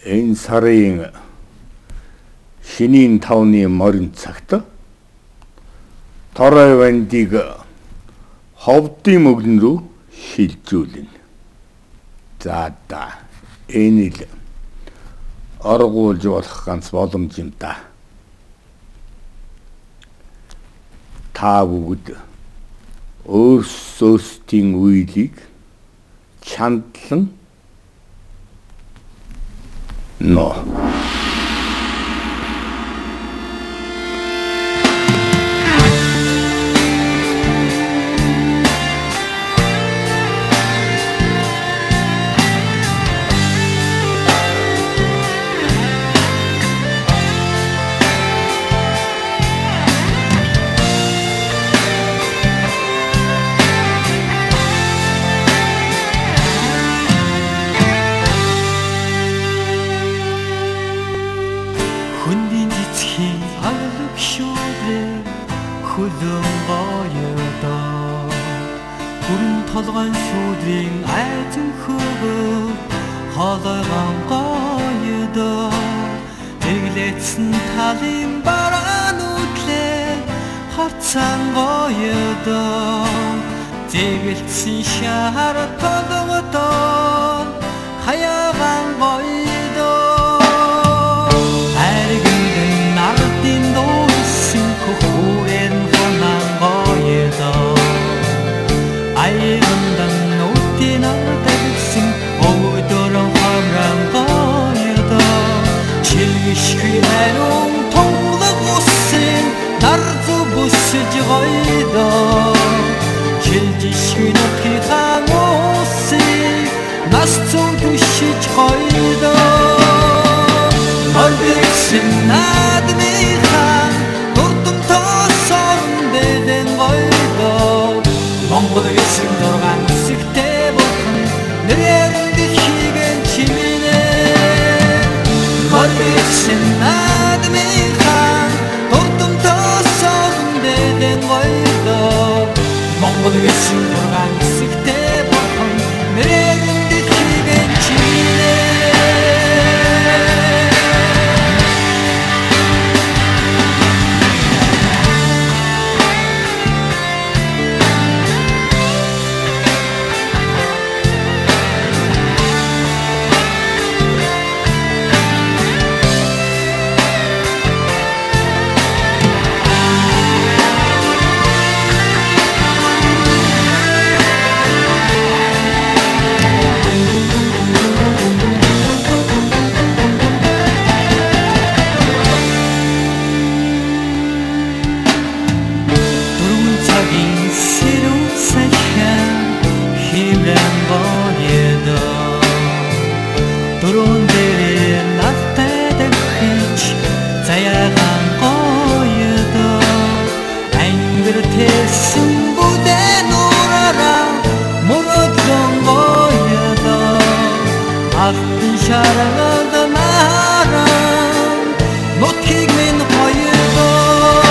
Энэ сарын шинийн 5-ны морин цагт Торой вандыг ховдын мөглөн рүү шилжүүлнэ. За энэ л оргуулж болох ганц боломж юм да. Та бүгд өөрсдийн үеийг чандлан но Хүлэн гоёдоо бүрэн толгойн шүүдрийн айзан хөвөг хоолойгон гоёдоо тэглээсэн талын бараануудлээ хавцан гоёдоо тэгэлсэн шахар толгодоо хаягаан гоёдоо аригэн нардын дуусын хөхүүрэн Айгандан нүтийн ардагсан өвдөрөн хамран гоёдоо чилгишгүй хайрун тунлаг усын нарзу бүсэж гоёдоо чилжишгүй нутгийнхаа усын нас цун түшиж гоёдоо Ордэгсэн наадмынхаа дурдам тоосорн дэдэн гоёдоо Монгол гэсэн дургаан хэсэгтэй бурхан нэрээр дэлхийгэн чимэнэ Морбисэн наадмынхаа дурдам тоосорн дэдэн гоёдоо Монгол гэсэн дургаан хэсэгтэй бурхан нэрээр дэлхийгэн чимэнэ Дөрөв дээр надтай дахиж заяагаан гоёдоо ангир тэсэн бүдэн ураараа мөрөдлөн гоёдоо алтан шаргад нараа нутгийг минь гоёдоо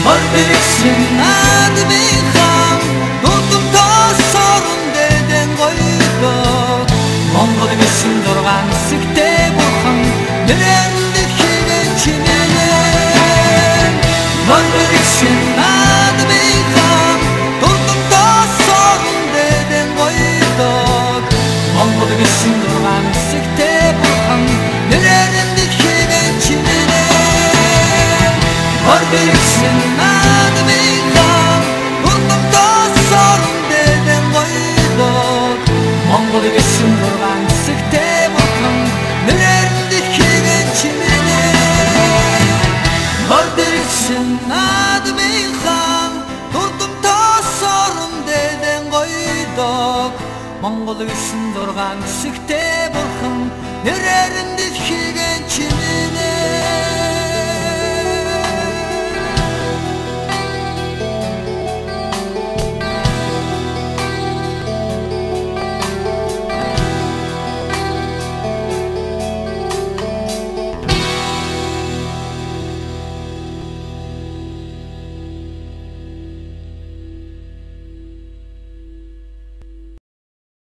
Морбисэн наадмынхаа дурдам тоосорн дэдэн гоёдоо Монгол гэсэн дургаан хэсэгтэй бурхан нэрээр дэлхийгэн чимэнэ Монгол гэсэн наадмынхаа дурдам тоосорн дэдэн гоёдоо Монгол гэсэн дургаан хэсэгтэй бурхан нэрээр дэлхийгэн чимэнэ Монгол гэсэн наадмынхаа дурдам тоосорн дэдэн гоёдоо Монгол гэсэн дургаан хэсэгтэй бурхан нэрээр дэлхийгэн чимэнэ Монгол гэсэн наадмынхаа дурдам тоосорн дэдэн гоёдоо Монгол гэсэн дургаан хэсэгтэй бурхан нэрээр дэлхийгэн чимэнэ